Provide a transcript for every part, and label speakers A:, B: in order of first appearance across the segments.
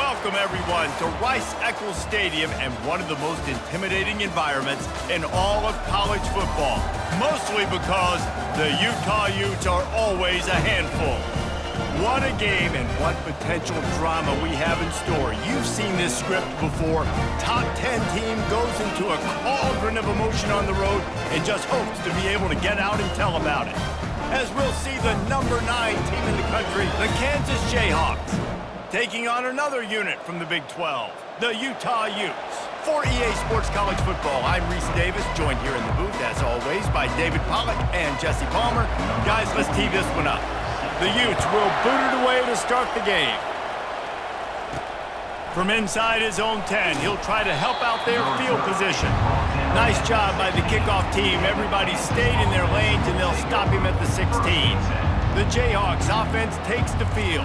A: Welcome, everyone, to Rice-Eccles Stadium and one of the most intimidating environments in all of college football, mostly because the Utah Utes are always a handful. What a game and what potential drama we have in store. You've seen this script before. Top 10 team goes into a cauldron of emotion on the road and just hopes to be able to get out and tell about it. As we'll see the number 9 team in the country, the Kansas Jayhawks, taking on another unit from the Big 12, the Utah Utes. For EA Sports College Football, I'm Reese Davis, joined here in the booth, as always, by David Pollack and Jesse Palmer. Guys, let's tee this one up. The Utes will boot it away to start the game. From inside his own 10, he'll try to help out their field position. Nice job by the kickoff team. Everybody stayed in their lanes, and they'll stop him at the 16. The Jayhawks offense takes the field.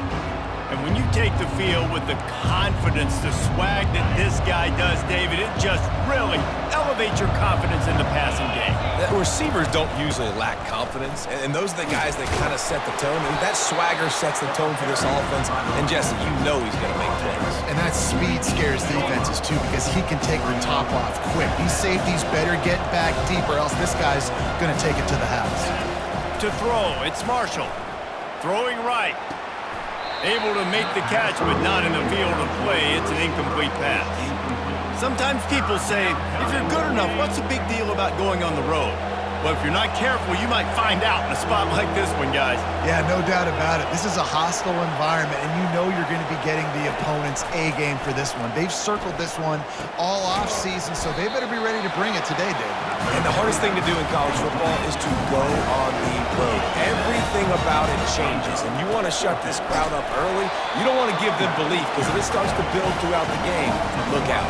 A: And when you take the field with the confidence, the swag that this guy does, David, it just really elevates your confidence in the passing game.
B: The receivers don't usually lack confidence, and those are the guys that kind of set the tone. And that swagger sets the tone for this offense. And Jesse, you know he's going to make plays.
C: And that speed scares defenses, too, because he can take the top off quick. These safeties better get back deep, or else this guy's going to take it to the house.
A: To throw, it's Marshall. Throwing right. Able to make the catch, but not in the field of play. It's an incomplete pass. Sometimes people say, if you're good enough, what's the big deal about going on the road? Well, if you're not careful, you might find out in a spot like this one, guys.
C: Yeah, no doubt about it. This is a hostile environment, and you know you're going to be getting the opponent's A game for this one. They've circled this one all off-season, so they better be ready to bring it today, David.
B: And the hardest thing to do in college football is to go on the road. Everything about it changes, and you want to shut this crowd up early. You don't want to give them belief, because if it starts to build throughout the game, look out.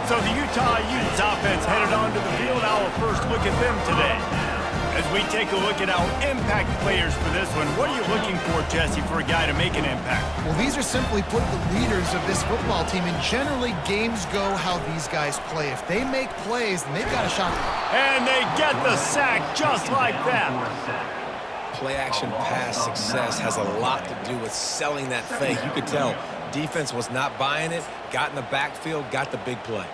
A: So the Utah Utes offense headed onto the field. Our first look at them today. As we take a look at our impact players for this one, what are you looking for, Jesse, for a guy to make an impact?
C: Well, these are simply put the leaders of this football team, and generally games go how these guys play. If they make plays, then they've got a shot.
A: And they get the sack just like that.
B: Play-action pass success has a lot to do with selling that fake. You could tell defense was not buying it, got in the backfield, got the big play.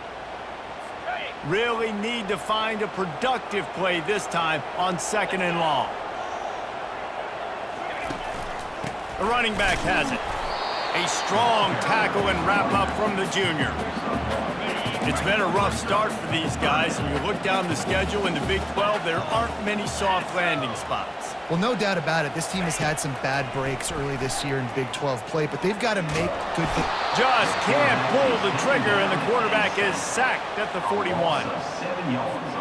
A: Really need to find a productive play this time on 2nd and long. The running back has it. A strong tackle and wrap up from the junior. It's been a rough start for these guys, and you look down the schedule in the Big 12, there aren't many soft landing spots.
C: Well, no doubt about it. This team has had some bad breaks early this year in Big 12 play, but they've got to make good.
A: Just can't pull the trigger, and the quarterback is sacked at the 41.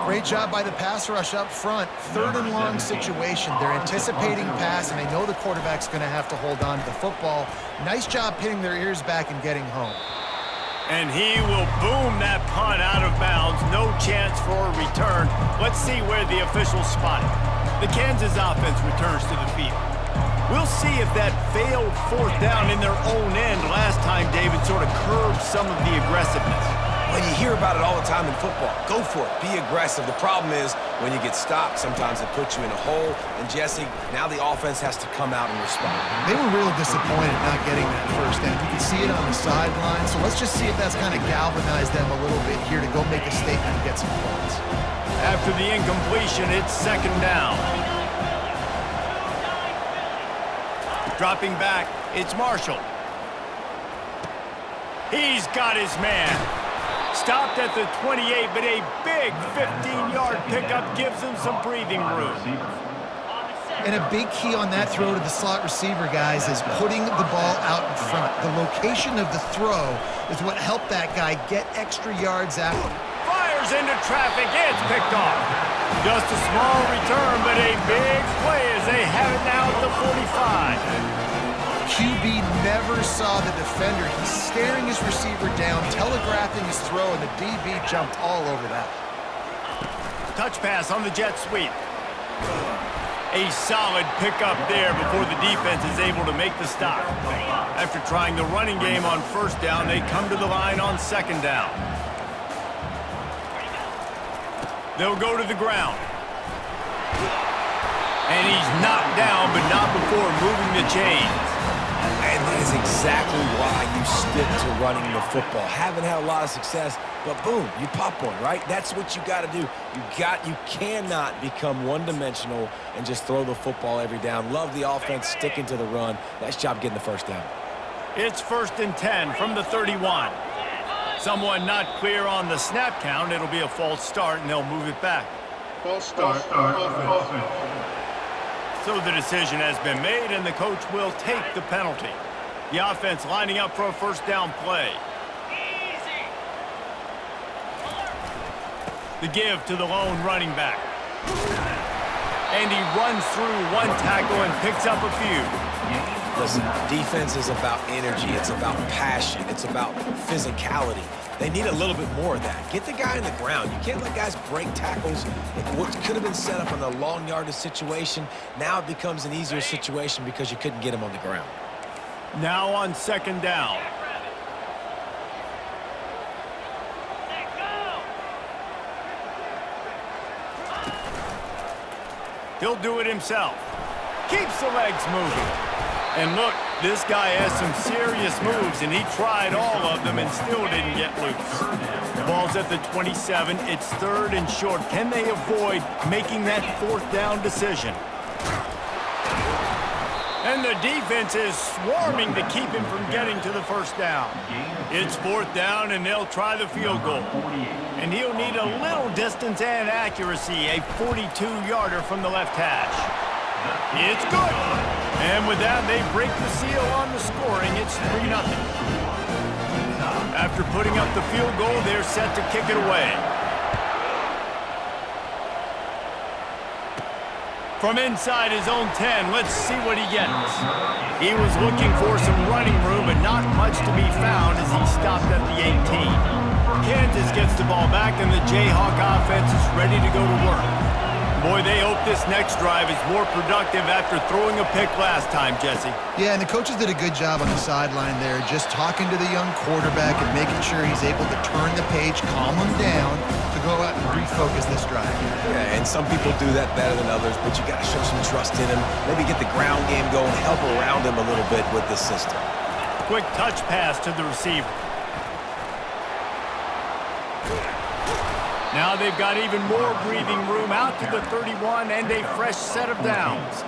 C: Great job by the pass rush up front. 3rd and long situation. They're anticipating pass, and they know the quarterback's going to have to hold on to the football. Nice job pinning their ears back and getting home.
A: And he will boom that punt out of bounds. No chance for a return. Let's see where the officials spot it. The Kansas offense returns to the field. We'll see if that failed 4th down in their own end last time, David, sort of curbed some of the aggressiveness.
B: Well, you hear about it all the time in football. Go for it. Be aggressive. The problem is when you get stopped, sometimes it puts you in a hole. And, Jesse, now the offense has to come out and respond.
C: They were real disappointed not getting that 1st down. You can see it on the sideline. So let's just see if that's kind of galvanized them a little bit here to go make a statement and get some points.
A: After the incompletion, it's 2nd down. Dropping back, it's Marshall. He's got his man. Stopped at the 28, but a big 15-yard pickup gives him some breathing room.
C: And a big key on that throw to the slot receiver, guys, is putting the ball out in front. The location of the throw is what helped that guy get extra yards out.
A: Fires into traffic, it's picked off. Just a small return, but a big play as they have it now at the 45.
C: QB never saw the defender. He's staring his receiver down, telegraphing his throw, and the DB jumped all over that.
A: Touch pass on the jet sweep. A solid pickup there before the defense is able to make the stop. After trying the running game on 1st down, they come to the line on 2nd down. They'll go to the ground. And he's knocked down, but not before moving the chains.
B: And is exactly why you stick to running the football. Haven't had a lot of success, but boom, you pop one, right? That's what you got to do. You cannot become one-dimensional and just throw the football every down. Love the offense sticking to the run. Nice job getting the first down.
A: It's 1st and 10 from the 31. Someone not clear on the snap count. It'll be a false start, and they'll move it back.
D: False start. Offense.
A: So the decision has been made, and the coach will take the penalty. The offense lining up for a first down play. The give to the lone running back. And he runs through one tackle and picks up a few.
B: Listen, defense is about energy. It's about passion. It's about physicality. They need a little bit more of that. Get the guy on the ground. You can't let guys break tackles. What could have been set up in a long yardage situation, now it becomes an easier situation because you couldn't get him on the ground.
A: Now on 2nd down. He'll do it himself. Keeps the legs moving. And look, this guy has some serious moves, and he tried all of them and still didn't get loose. Ball's at the 27. It's 3rd and short. Can they avoid making that 4th down decision? And the defense is swarming to keep him from getting to the first down. It's 4th down, and they'll try the field goal. And he'll need a little distance and accuracy, a 42-yarder from the left hash. It's good. And with that, they break the seal on the scoring. It's 3-0. After putting up the field goal, they're set to kick it away. From inside his own 10, let's see what he gets. He was looking for some running room, but not much to be found as he stopped at the 18. Kansas gets the ball back, and the Jayhawk offense is ready to go to work. Boy, they hope this next drive is more productive after throwing a pick last time, Jesse.
C: Yeah, and the coaches did a good job on the sideline there, just talking to the young quarterback and making sure he's able to turn the page, calm him down, to go out and refocus this drive.
B: Yeah, and some people do that better than others, but you got to show some trust in him. Maybe get the ground game going, help around him a little bit with the system.
A: Quick touch pass to the receiver. Now they've got even more breathing room out to the 31 and a fresh set of downs.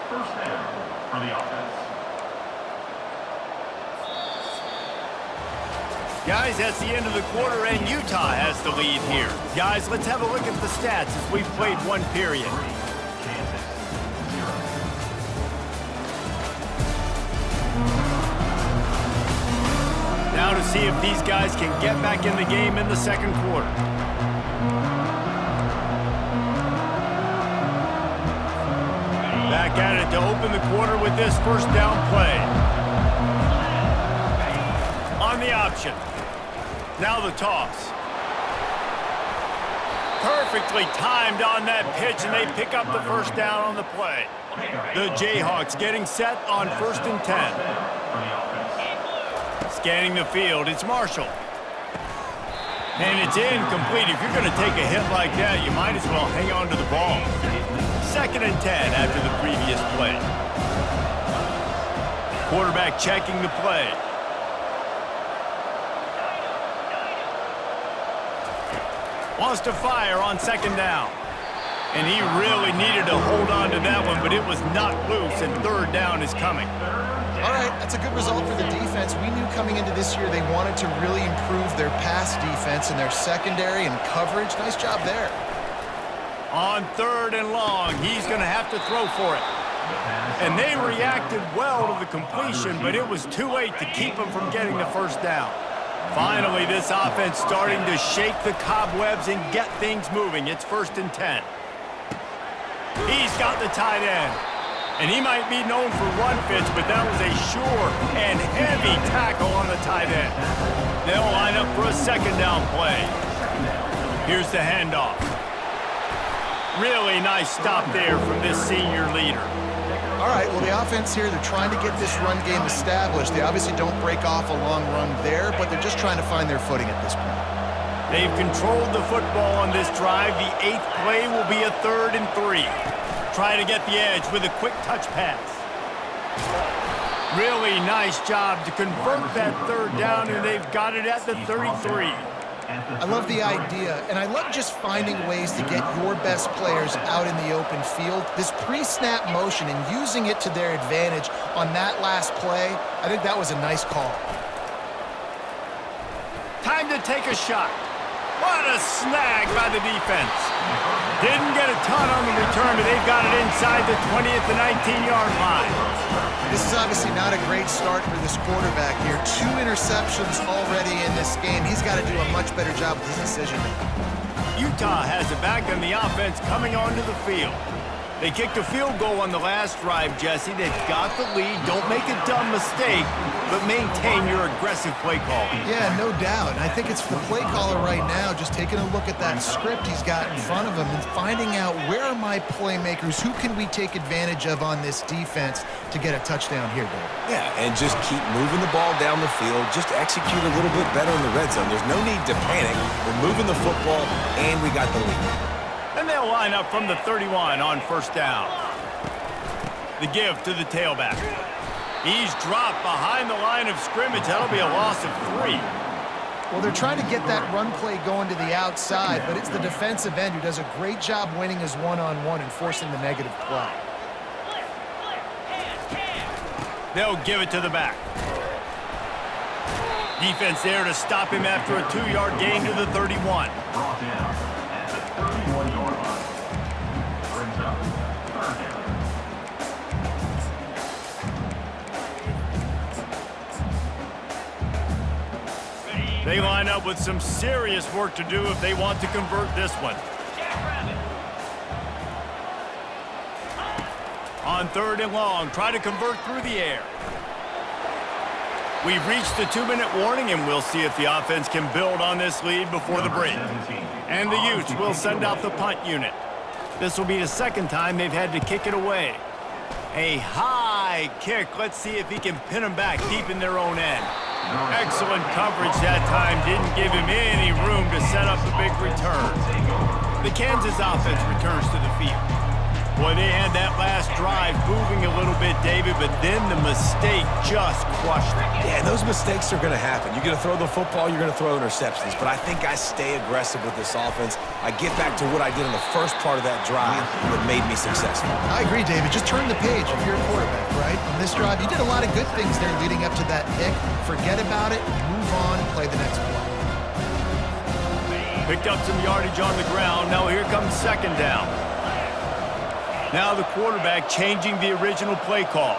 D: First down for the offense.
A: Guys, that's the end of the quarter, and Utah has the lead here. Guys, let's have a look at the stats as we've played one period. Now to see if these guys can get back in the game in the second quarter. Back at it to open the quarter with this first down play. On the option. Now the toss. Perfectly timed on that pitch, and they pick up the first down on the play. The Jayhawks getting set on 1st and 10. Scanning the field, it's Marshall. And it's incomplete. If you're going to take a hit like that, you might as well hang on to the ball. 2nd and 10 after the previous play. Quarterback checking the play. Wants to fire on 2nd down. And he really needed to hold on to that one, but it was not loose, and 3rd down is coming.
C: All right, that's a good result for the defense. We knew coming into this year they wanted to really improve their pass defense and their secondary and coverage. Nice job there.
A: On 3rd and long, he's going to have to throw for it. And they reacted well to the completion, but it was too late to keep them from getting the first down. Finally, this offense starting to shake the cobwebs and get things moving. It's 1st and 10. He's got the tight end. And he might be known for run fits, but that was a sure and heavy tackle on the tight end. They'll line up for a 2nd down play. Here's the handoff. Really nice stop there from this senior leader.
C: All right, well, the offense here, they're trying to get this run game established. They obviously don't break off a long run there, but they're just trying to find their footing at this point.
A: They've controlled the football on this drive. The 8th play will be a 3rd and 3. Try to get the edge with a quick touch pass. Really nice job to convert that third down, and they've got it at the 33.
C: I love the idea, and I love just finding ways to get your best players out in the open field. This pre-snap motion and using it to their advantage on that last play, I think that was a nice call.
A: Time to take a shot. What a snag by the defense. Didn't get a ton on the return, but they've got it inside the 20 at the 19-yard line.
C: This is obviously not a great start for this quarterback here. 2 interceptions already in this game. He's got to do a much better job with his decision-making.
A: Utah has it back on the offense coming onto the field. They kicked a field goal on the last drive, Jesse. They've got the lead. Don't make a dumb mistake, but maintain your aggressive play call.
C: Yeah, no doubt. I think it's the play caller right now just taking a look at that script he's got in front of him and finding out where are my playmakers, who can we take advantage of on this defense to get a touchdown here, Dave.
B: Yeah, and just keep moving the ball down the field. Just execute a little bit better in the red zone. There's no need to panic. We're moving the football, and we got the lead.
A: And they'll line up from the 31 on first down. The give to the tailback. He's dropped behind the line of scrimmage. That'll be a loss of 3.
C: Well, they're trying to get that run play going to the outside, but it's the defensive end who does a great job winning his one-on-one and forcing the negative play.
A: They'll give it to the back. Defense there to stop him after a 2-yard gain to the 31.
D: Brought down at the 31-yard line. Brings up third down.
A: They line up with some serious work to do if they want to convert this one. On 3rd and long, try to convert through the air. We've reached the 2-minute warning, and we'll see if the offense can build on this lead before the break. And the Utes will send out the punt unit. This will be the second time they've had to kick it away. A high kick. Let's see if he can pin them back deep in their own end. Excellent coverage that time. Didn't give him any room to set up the big return. The Kansas offense returns to the field. Boy, they had that last drive moving a little bit, David, but then the mistake just crushed it.
B: Yeah, those mistakes are going to happen. You're going to throw the football, you're going to throw interceptions, but I think I stay aggressive with this offense. I get back to what I did in the first part of that drive that made me successful.
C: I agree, David. Just turn the page if you're a quarterback, right? On this drive, you did a lot of good things there leading up to that pick. Forget about it, move on, and play the next play.
A: Picked up some yardage on the ground. Now here comes second down. Now the quarterback changing the original play call.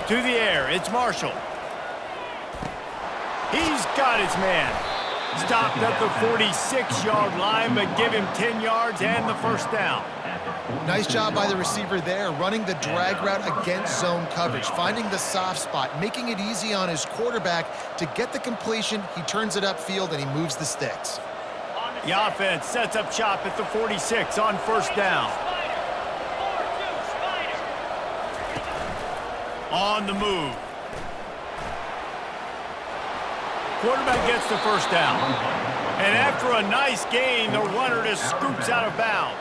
A: To the air, it's Marshall. He's got his man. Stopped at the 46-yard line, but give him 10 yards and the first down.
C: Nice job by the receiver there, running the drag route against zone coverage, finding the soft spot, making it easy on his quarterback to get the completion. He turns it upfield, and he moves the sticks.
A: The offense sets up shop at the 46 on first down. On the move. Quarterback gets the first down. And after a nice gain, the runner just scoops out of bounds.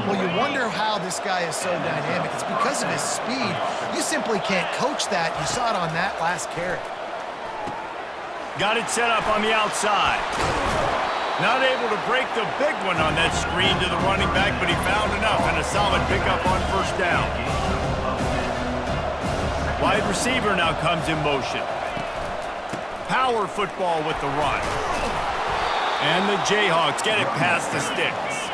C: Well, you wonder how this guy is so dynamic. It's because of his speed. You simply can't coach that. You saw it on that last carry.
A: Got it set up on the outside. Not able to break the big one on that screen to the running back, but he found enough and a solid pickup on first down. Wide receiver now comes in motion. Power football with the run. And the Jayhawks get it past the sticks.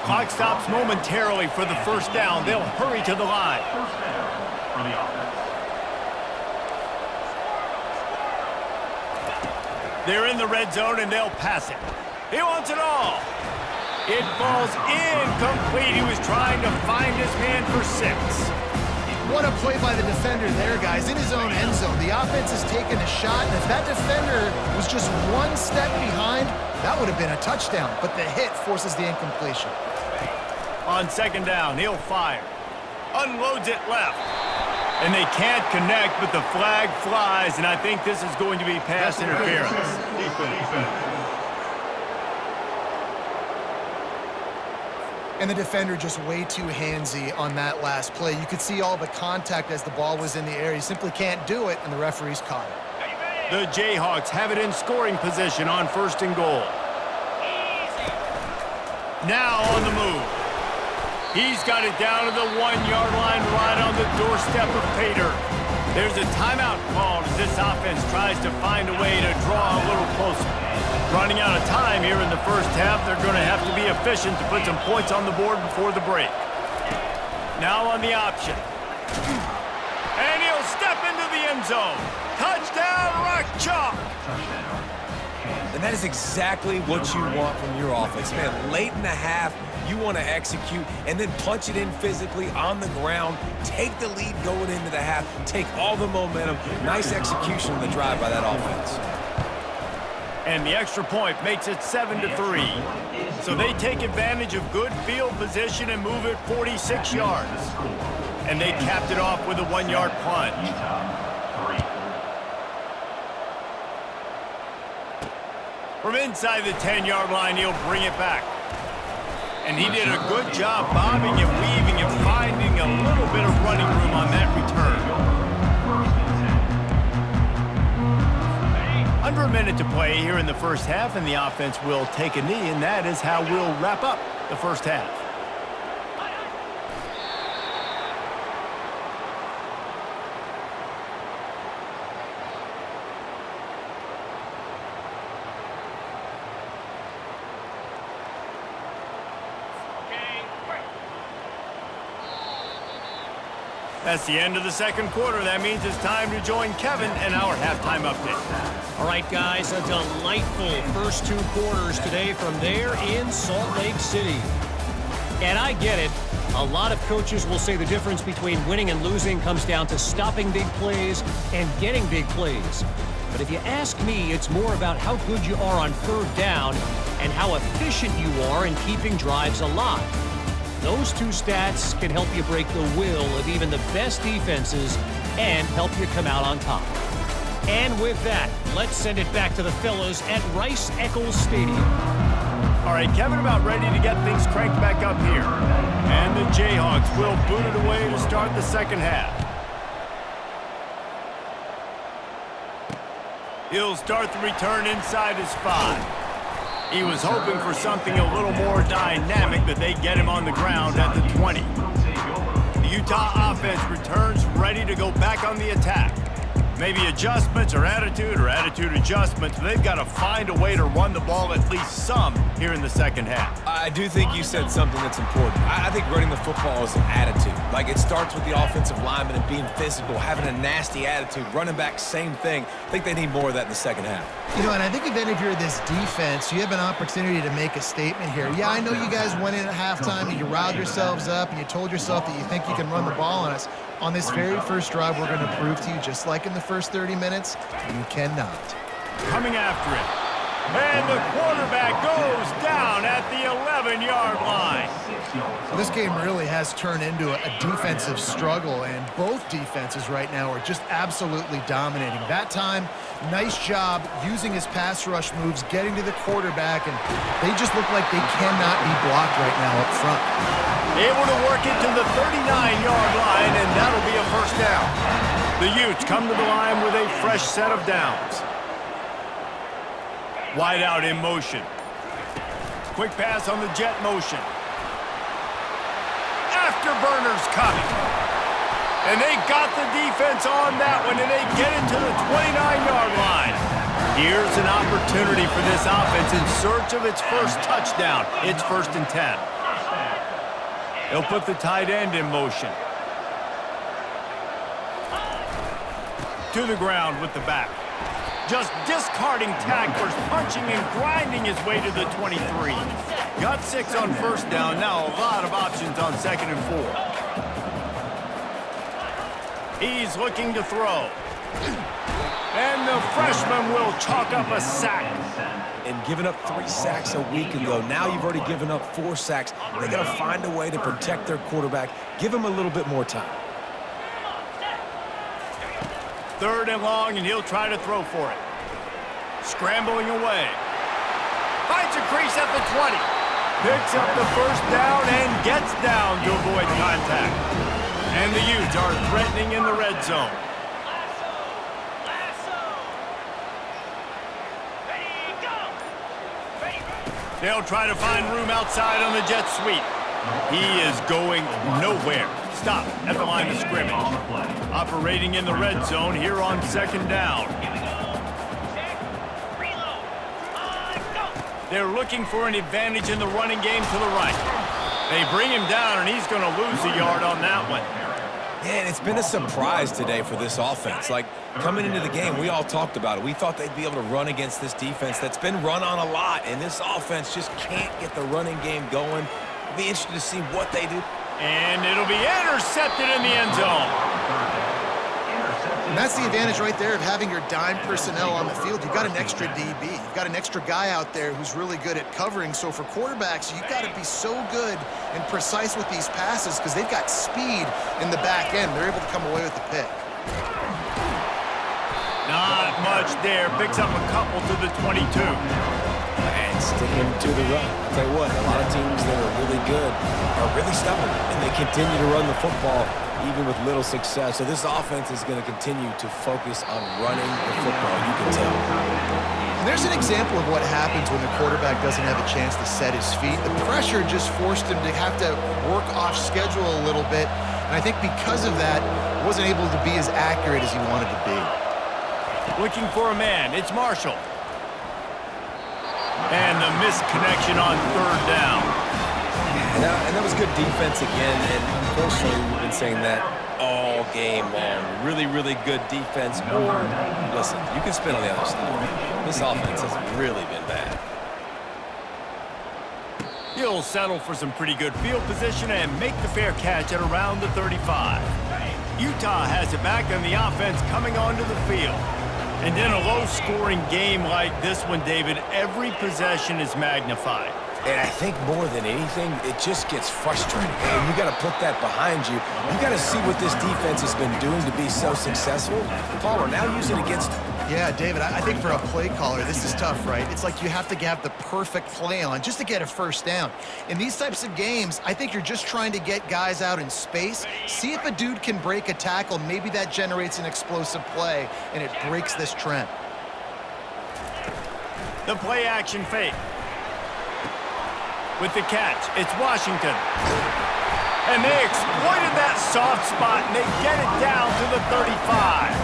A: Clock stops momentarily for the first down. They'll hurry to the line.
D: First down for the offense.
A: They're in the red zone, and they'll pass it. He wants it all. It falls incomplete. He was trying to find his man for 6.
C: What a play by the defender there, guys. In his own end zone, the offense has taken a shot, and if that defender was just one step behind, that would have been a touchdown, but the hit forces the incompletion.
A: On second down, he'll fire. Unloads it left. And they can't connect, but the flag flies, and I think this is going to be pass interference.
C: And the defender just way too handsy on that last play. You could see all the contact as the ball was in the air. He simply can't do it, and the referee's caught it.
A: The Jayhawks have it in scoring position on 1st and goal. Now on the move. He's got it down to the 1-yard line right on the doorstep of Pater. There's a timeout called as this offense tries to find a way to draw a little closer. Running out of time here in the first half, they're going to have to be efficient to put some points on the board before the break. Now on the option. And he'll step into the end zone. Touchdown, Rock Chalk!
B: And that is exactly what you want from your offense. Man, late in the half, you want to execute and then punch it in physically on the ground, take the lead going into the half, take all the momentum. Nice execution on the drive by that offense.
A: And the extra point makes it 7-3. So they take advantage of good field position and move it 46 yards. And they capped it off with a 1-yard punt. From inside the 10-yard line, he'll bring it back. And he did a good job bobbing and weaving and finding a little bit of running room on that return. Under a minute to play here in the first half, and the offense will take a knee, and that is how we'll wrap up the first half. That's the end of the second quarter. That means it's time to join Kevin and our halftime update.
E: All right, guys, a delightful first 2 quarters today from there in Salt Lake City. And I get it. A lot of coaches will say the difference between winning and losing comes down to stopping big plays and getting big plays. But if you ask me, it's more about how good you are on 3rd down and how efficient you are in keeping drives alive. Those 2 stats can help you break the will of even the best defenses and help you come out on top. And with that, let's send it back to the fellows at Rice-Eccles Stadium.
A: All right, Kevin, about ready to get things cranked back up here. And the Jayhawks will boot it away to start the second half. He'll start the return inside his 5. He was hoping for something a little more dynamic, but they get him on the ground at the 20. The Utah offense returns ready to go back on the attack. Maybe adjustments or attitude adjustments. They've got to find a way to run the ball at least some here in the second half.
B: I do think you said something that's important. I think running the football is an attitude. Like, it starts with the offensive lineman and being physical, having a nasty attitude. Running back, same thing. I think they need more of that in the second half.
C: You know, and I think if you're this defense, you have an opportunity to make a statement here. Yeah, I know you guys went in at halftime and you riled yourselves up and you told yourself that you think you can run the ball on us. On this very first drive, we're going to prove to you, just like in the first 30 minutes, you cannot.
A: Coming after it. And the quarterback goes down at the 11-yard line.
C: This game really has turned into a defensive struggle, and both defenses right now are just absolutely dominating. That time, nice job using his pass rush moves, getting to the quarterback, and they just look like they cannot be blocked right now up front.
A: Able to work it to the 39-yard line, and that'll be a first down. The Utes come to the line with a fresh set of downs. Wide out in motion. Quick pass on the jet motion. Afterburners coming. And they got the defense on that one, and they get it to the 29-yard line. Here's an opportunity for this offense in search of its first touchdown. It's 1st and 10. They'll put the tight end in motion. To the ground with the back. Just discarding tacklers, punching and grinding his way to the 23. Got 6 on first down, now a lot of options on 2nd and 4. He's looking to throw. And the freshman will chalk up a sack.
B: And giving up 3 sacks a week ago, now you've already given up 4 sacks. They got to find a way to protect their quarterback. Give him a little bit more time.
A: 3rd and long, and he'll try to throw for it. Scrambling away. Finds a crease at the 20. Picks up the first down and gets down to avoid contact. And the Utes are threatening in the red zone. They'll try to find room outside on the jet sweep. He is going nowhere. Stop at the line of scrimmage. Operating in the red zone here on second down. They're looking for an advantage in the running game to the right. They bring him down, and he's going to lose a yard on that one.
B: Man, it's been a surprise today for this offense. Like, coming into the game, we all talked about it. We thought they'd be able to run against this defense that's been run on a lot, and this offense just can't get the running game going. It'll be interesting to see what they do.
A: And it'll be intercepted in the end zone.
C: And that's the advantage right there of having your dime personnel on the field. You've got an extra DB. You've got an extra guy out there who's really good at covering. So for quarterbacks, you've got to be so good and precise with these passes because they've got speed in the back end. They're able to come away with the pick.
A: Not much there. Picks up a couple to the 22.
B: And sticking to the run. I'll tell you what, a lot of teams that are really good are really stubborn, and they continue to run the football even with little success. So this offense is going to continue to focus on running the football, you can tell.
C: And there's an example of what happens when the quarterback doesn't have a chance to set his feet. The pressure just forced him to have to work off schedule a little bit, and I think because of that, wasn't able to be as accurate as he wanted to be.
A: Looking for a man. It's Marshall. And the missed connection on third down.
B: And that was good defense again, and unfortunately we've been saying that all game long. Really, really good defense. Or, listen, you can spin on the other side. This offense has really been bad.
A: He'll settle for some pretty good field position and make the fair catch at around the 35. Utah has it back on the offense coming onto the field. And in a low-scoring game like this one, David, every possession is magnified.
B: And I think more than anything, it just gets frustrating. And you got to put that behind you. You got to see what this defense has been doing to be so successful. Paul, we're now using it against them.
C: Yeah, David, I think for a play caller, this is tough, right? It's like you have to have the perfect play on just to get a first down. In these types of games, I think you're just trying to get guys out in space, see if a dude can break a tackle. Maybe that generates an explosive play, and it breaks this trend.
A: The play-action fake. With the catch, it's Washington. And they exploited that soft spot, and they get it down to the 35.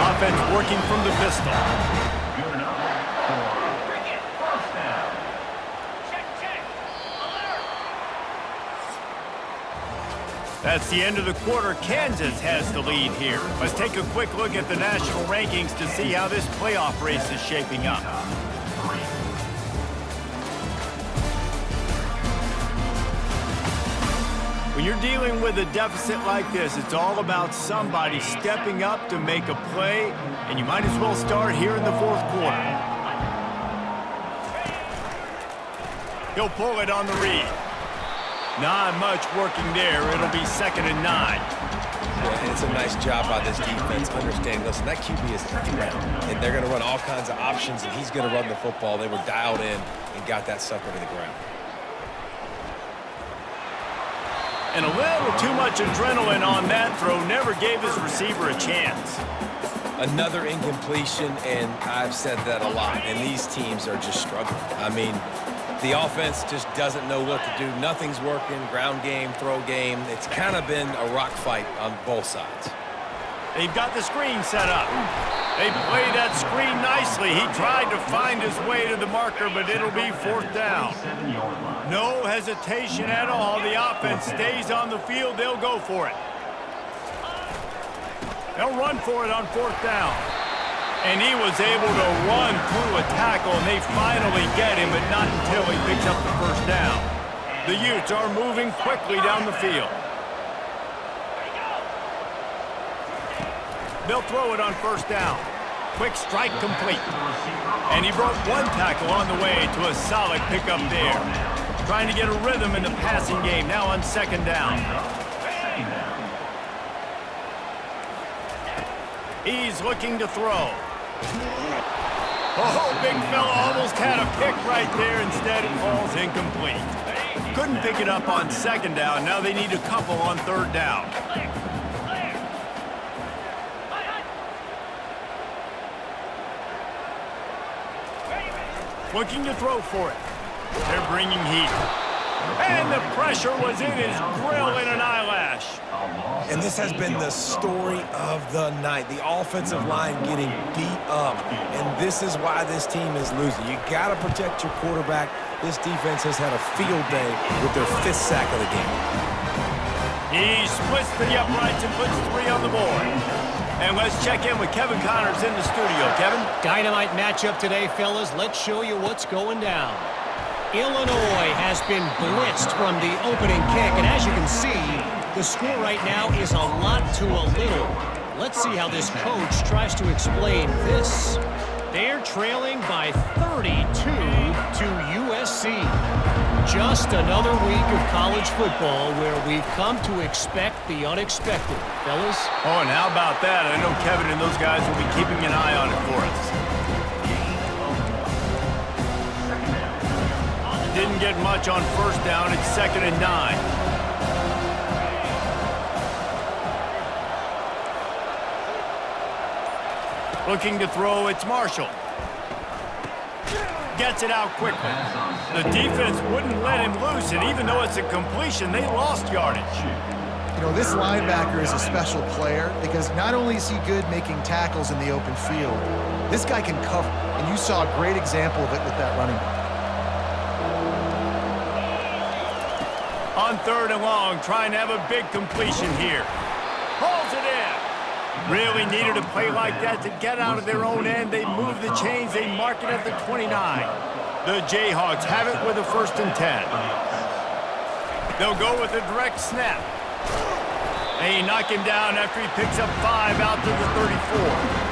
A: Offense working from the pistol.
D: Good enough for first down. Check. Alert.
A: That's the end of the quarter. Kansas has the lead here. Let's take a quick look at the national rankings to see how this playoff race is shaping up. When you're dealing with a deficit like this, it's all about somebody stepping up to make a play, and you might as well start here in the fourth quarter. He'll pull it on the read. Not much working there. It'll be 2nd and 9.
B: Yeah, and it's a nice job by this defense understanding, listen, that QB is thrown, and they're going to run all kinds of options, and he's going to run the football. They were dialed in and got that sucker to the ground.
A: And a little too much adrenaline on that throw. Never gave his receiver a chance.
B: Another incompletion, and I've said that a lot, and these teams are just struggling. I mean, the offense just doesn't know what to do. Nothing's working, ground game, throw game. It's kind of been a rock fight on both sides.
A: They've got the screen set up. They play that screen nicely. He tried to find his way to the marker, but it'll be 4th down. No hesitation at all. The offense stays on the field. They'll go for it. They'll run for it on 4th down. And he was able to run through a tackle, and they finally get him, but not until he picks up the 1st down. The Utes are moving quickly down the field. They'll throw it on 1st down. Quick strike complete. And he broke one tackle on the way to a solid pickup there. Trying to get a rhythm in the passing game, now on 2nd down. He's looking to throw. Oh, big fella almost had a pick right there. Instead, it falls incomplete. Couldn't pick it up on second down. Now they need a couple on third down. Looking to throw for it. They're bringing heat. And the pressure was in his grill in an eyelash.
B: And this has been the story of the night. The offensive line getting beat up. And this is why this team is losing. You got to protect your quarterback. This defense has had a field day with their 5th sack of the game.
A: He splits to the uprights and puts 3 on the board. And let's check in with Kevin Connors in the studio. Kevin?
E: Dynamite matchup today, fellas. Let's show you what's going down. Illinois has been blitzed from the opening kick, and as you can see, the score right now is a lot to a little. Let's see how this coach tries to explain this. They're trailing by 32 to USC. Just another week of college football where we've come to expect the unexpected, fellas.
A: Oh, and how about that? I know Kevin and those guys will be keeping an eye on it for us. Didn't get much on first down. It's 2nd and 9. Looking to throw, it's Marshall. Gets it out quickly. The defense wouldn't let him loose, and even though it's a completion, they lost yardage.
C: You know, this linebacker is a special player because not only is he good making tackles in the open field, this guy can cover, and you saw a great example of it with that running back.
A: On 3rd and long, trying to have a big completion here. Pulls it in. Really needed a play like that to get out of their own end. They move the chains. They mark it at the 29. The Jayhawks have it with a 1st and 10. They'll go with a direct snap. They knock him down after he picks up 5 out to the 34.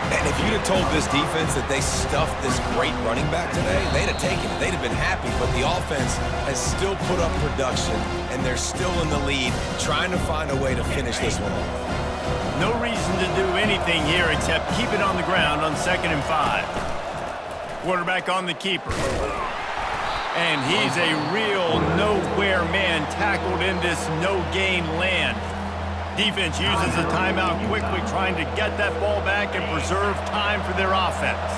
B: And if you'd have told this defense that they stuffed this great running back today, they'd have taken it. They'd have been happy, but the offense has still put up production, and they're still in the lead, trying to find a way to finish this one off.
A: No reason to do anything here except keep it on the ground on 2nd and 5. Quarterback on the keeper. And he's a real nowhere man tackled in this no-gain land. Defense uses a timeout quickly, trying to get that ball back and preserve time for their offense.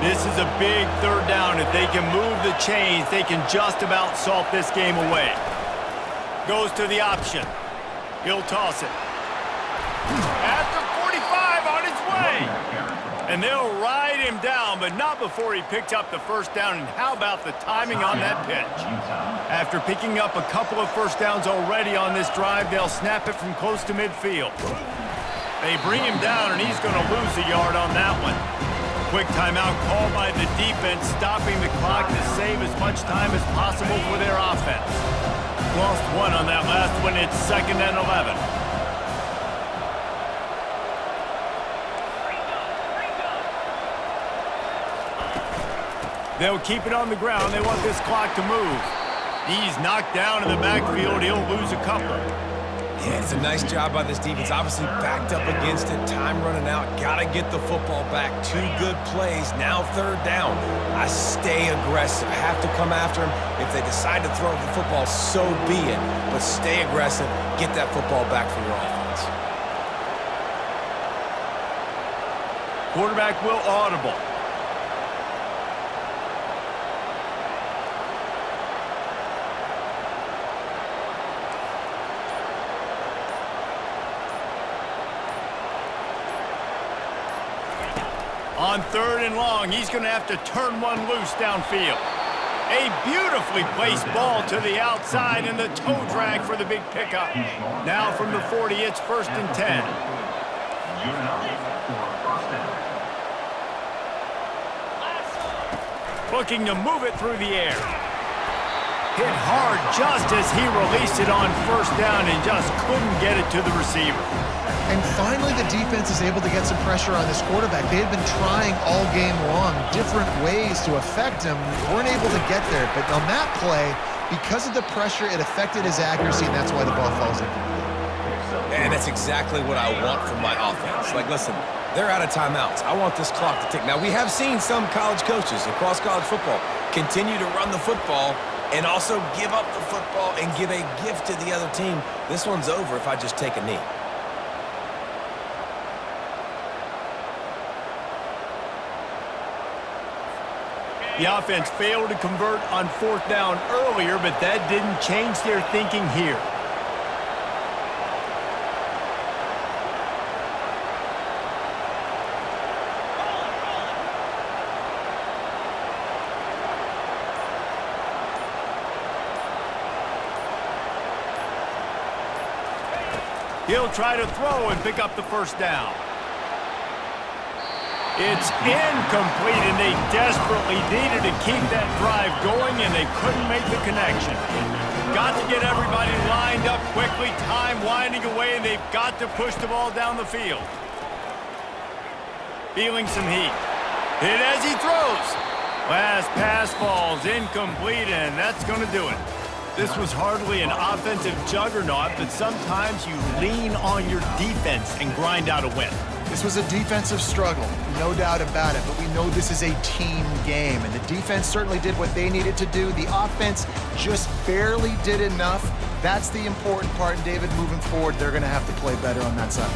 A: This is a big 3rd down. If they can move the chains, they can just about salt this game away. Goes to the option. He'll toss it. After 45 on his way. And they'll ride him down, but not before he picks up the 1st down. And how about the timing on that pitch? After picking up a couple of 1st downs already on this drive, they'll snap it from close to midfield. They bring him down, and he's going to lose a yard on that one. Quick timeout called by the defense, stopping the clock to save as much time as possible for their offense. Lost 1 on that last one. It's 2nd and 11. They'll keep it on the ground. They want this clock to move. He's knocked down in the backfield. He'll lose a couple.
B: Yeah, it's a nice job by this defense. Obviously backed up against it. Time running out. Got to get the football back. 2 good plays. Now 3rd down. I stay aggressive. I have to come after him. If they decide to throw the football, so be it. But stay aggressive. Get that football back for your offense.
A: Quarterback will audible. On 3rd and long, he's going to have to turn one loose downfield. A beautifully placed ball to the outside and the toe drag for the big pickup. Now from the 40, it's 1st and 10. Looking to move it through the air. Hit hard just as he released it on 1st down and just couldn't get it to the receiver.
C: And finally, the defense is able to get some pressure on this quarterback. They had been trying all game long different ways to affect him. Weren't able to get there. But on that play, because of the pressure, it affected his accuracy, and that's why the ball falls in.
B: And And that's exactly what I want from my offense. Like, listen, they're out of timeouts. I want this clock to tick. Now, we have seen some college coaches across college football continue to run the football and also give up the football and give a gift to the other team. This one's over if I just take a knee.
A: The offense failed to convert on 4th down earlier, but that didn't change their thinking here. He'll try to throw and pick up the 1st down. It's incomplete, and they desperately needed to keep that drive going, and they couldn't make the connection. Got to get everybody lined up quickly, time winding away, and they've got to push the ball down the field. Feeling some heat. Hit as he throws. Last pass falls incomplete, and that's going to do it. This was hardly an offensive juggernaut, but sometimes you lean on your defense and grind out a win.
C: This was a defensive struggle, no doubt about it, but we know this is a team game, and the defense certainly did what they needed to do. The offense just barely did enough. That's the important part, and David, moving forward, they're going to have to play better on that side.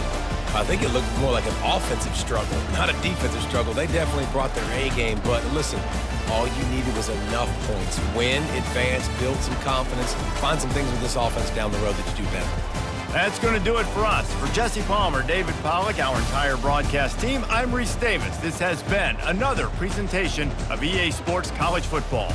B: I think it looked more like an offensive struggle, not a defensive struggle. They definitely brought their A game, but listen, all you needed was enough points. Win, advance, build some confidence, find some things with this offense down the road that you do better.
A: That's going to do it for us. For Jesse Palmer, David Pollack, our entire broadcast team, I'm Reese Davis. This has been another presentation of EA Sports College Football.